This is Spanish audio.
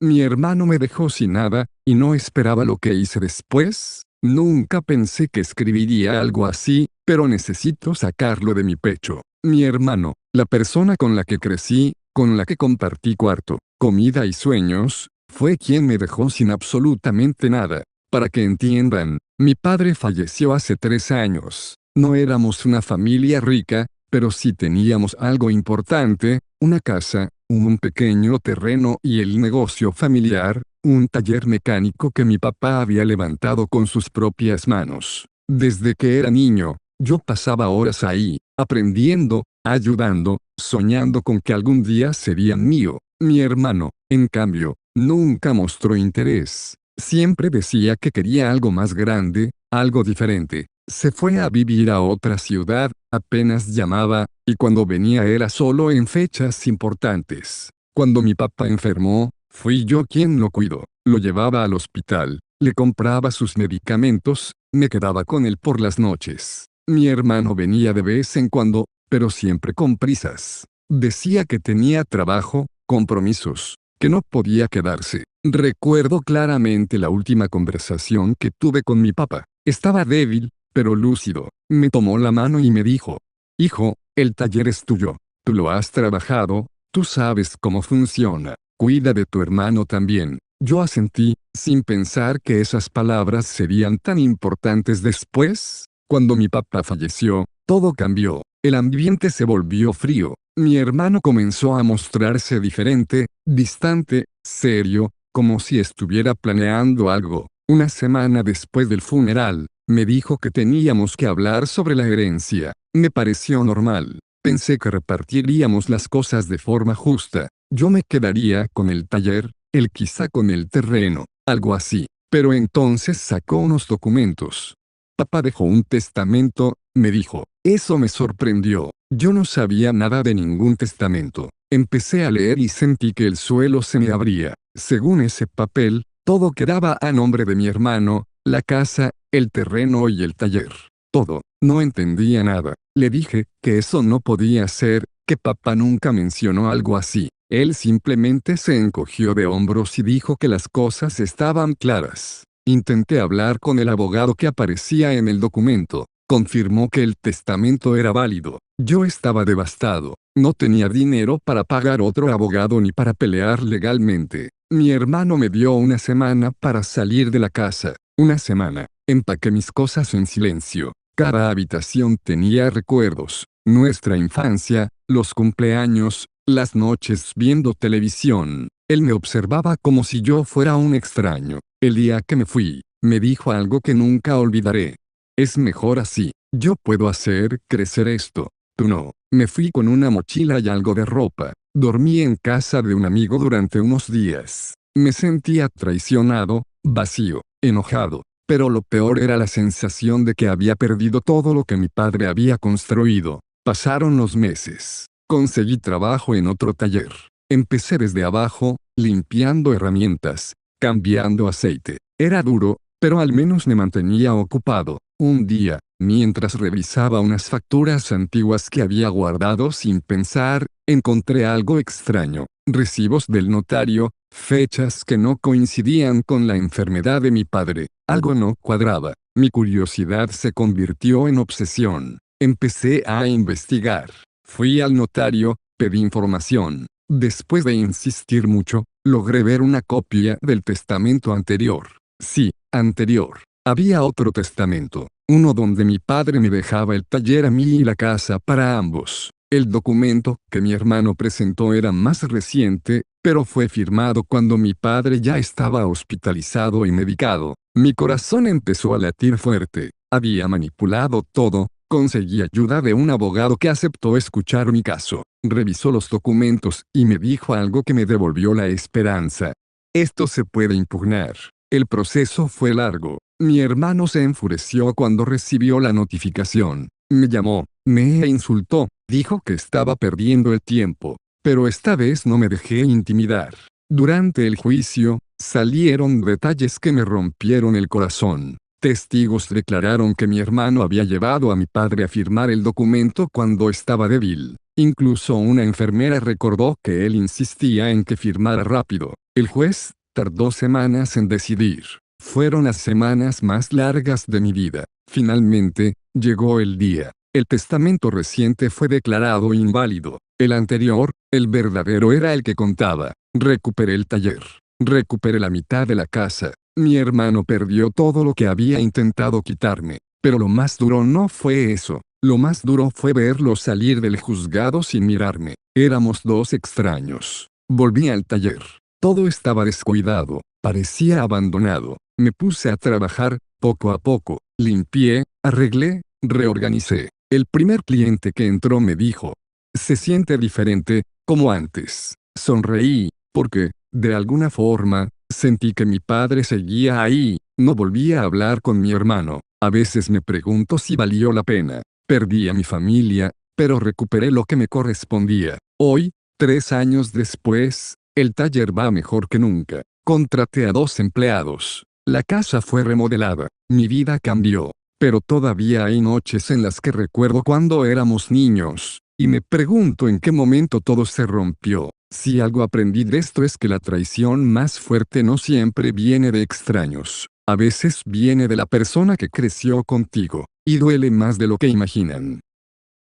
Mi hermano me dejó sin nada, y no esperaba lo que hice después. Nunca pensé que escribiría algo así, pero necesito sacarlo de mi pecho. Mi hermano, la persona con la que crecí, con la que compartí cuarto, comida y sueños, fue quien me dejó sin absolutamente nada. Para que entiendan, mi padre falleció hace 3 años. No éramos una familia rica, pero sí teníamos algo importante, una casa, un pequeño terreno y el negocio familiar, un taller mecánico que mi papá había levantado con sus propias manos. Desde que era niño, yo pasaba horas ahí, aprendiendo, ayudando, soñando con que algún día sería mío. Mi hermano, en cambio, nunca mostró interés. Siempre decía que quería algo más grande, algo diferente. Se fue a vivir a otra ciudad, apenas llamaba, y cuando venía era solo en fechas importantes. Cuando mi papá enfermó, fui yo quien lo cuidó. Lo llevaba al hospital, le compraba sus medicamentos, me quedaba con él por las noches. Mi hermano venía de vez en cuando, pero siempre con prisas. Decía que tenía trabajo, compromisos, que no podía quedarse. Recuerdo claramente la última conversación que tuve con mi papá. Estaba débil, pero lúcido. Me tomó la mano y me dijo: Hijo, el taller es tuyo. Tú lo has trabajado, tú sabes cómo funciona. Cuida de tu hermano también. Yo asentí, sin pensar que esas palabras serían tan importantes después. Cuando mi papá falleció, todo cambió. El ambiente se volvió frío. Mi hermano comenzó a mostrarse diferente, distante, serio, como si estuviera planeando algo. Una semana después del funeral, me dijo que teníamos que hablar sobre la herencia. Me pareció normal. Pensé que repartiríamos las cosas de forma justa. Yo me quedaría con el taller, él quizá con el terreno, algo así. Pero entonces sacó unos documentos. Papá dejó un testamento, me dijo. Eso me sorprendió. Yo no sabía nada de ningún testamento. Empecé a leer y sentí que el suelo se me abría. Según ese papel, todo quedaba a nombre de mi hermano, la casa, el terreno y el taller. Todo. No entendía nada. Le dije que eso no podía ser, que papá nunca mencionó algo así. Él simplemente se encogió de hombros y dijo que las cosas estaban claras. Intenté hablar con el abogado que aparecía en el documento. Confirmó que el testamento era válido. Yo estaba devastado. No tenía dinero para pagar otro abogado ni para pelear legalmente. Mi hermano me dio una semana para salir de la casa. Una semana. Empaqué mis cosas en silencio. Cada habitación tenía recuerdos. Nuestra infancia, los cumpleaños, las noches viendo televisión. Él me observaba como si yo fuera un extraño. El día que me fui, me dijo algo que nunca olvidaré. Es mejor así. Yo puedo hacer crecer esto. Tú no. Me fui con una mochila y algo de ropa. Dormí en casa de un amigo durante unos días. Me sentía traicionado, vacío, enojado. Pero lo peor era la sensación de que había perdido todo lo que mi padre había construido. Pasaron los meses. Conseguí trabajo en otro taller. Empecé desde abajo, limpiando herramientas, cambiando aceite. Era duro, pero al menos me mantenía ocupado. Un día, mientras revisaba unas facturas antiguas que había guardado sin pensar, encontré algo extraño. Recibos del notario, fechas que no coincidían con la enfermedad de mi padre. Algo no cuadraba. Mi curiosidad se convirtió en obsesión. Empecé a investigar. Fui al notario, pedí información. Después de insistir mucho, logré ver una copia del testamento anterior. Sí, anterior. Había otro testamento, uno donde mi padre me dejaba el taller a mí y la casa para ambos. El documento que mi hermano presentó era más reciente, pero fue firmado cuando mi padre ya estaba hospitalizado y medicado. Mi corazón empezó a latir fuerte. Había manipulado todo. Conseguí ayuda de un abogado que aceptó escuchar mi caso. Revisó los documentos y me dijo algo que me devolvió la esperanza. Esto se puede impugnar. El proceso fue largo. Mi hermano se enfureció cuando recibió la notificación. Me llamó, me insultó, dijo que estaba perdiendo el tiempo. Pero esta vez no me dejé intimidar. Durante el juicio, salieron detalles que me rompieron el corazón. Testigos declararon que mi hermano había llevado a mi padre a firmar el documento cuando estaba débil. Incluso una enfermera recordó que él insistía en que firmara rápido. El juez tardó semanas en decidir. Fueron las semanas más largas de mi vida. Finalmente, llegó el día. El testamento reciente fue declarado inválido. El anterior, el verdadero, era el que contaba. Recuperé el taller. Recuperé la mitad de la casa. Mi hermano perdió todo lo que había intentado quitarme. Pero lo más duro no fue eso. Lo más duro fue verlo salir del juzgado sin mirarme. Éramos dos extraños. Volví al taller. Todo estaba descuidado. Parecía abandonado. Me puse a trabajar, poco a poco. Limpié, arreglé, reorganicé. El primer cliente que entró me dijo: "Se siente diferente, como antes". Sonreí, porque, de alguna forma, sentí que mi padre seguía ahí. No volvía a hablar con mi hermano. A veces me pregunto si valió la pena. Perdí a mi familia, pero recuperé lo que me correspondía. Hoy, 3 años después, el taller va mejor que nunca. Contraté a 2 empleados. La casa fue remodelada. Mi vida cambió. Pero todavía hay noches en las que recuerdo cuando éramos niños, y me pregunto en qué momento todo se rompió. Si algo aprendí de esto es que la traición más fuerte no siempre viene de extraños. A veces viene de la persona que creció contigo, y duele más de lo que imaginan.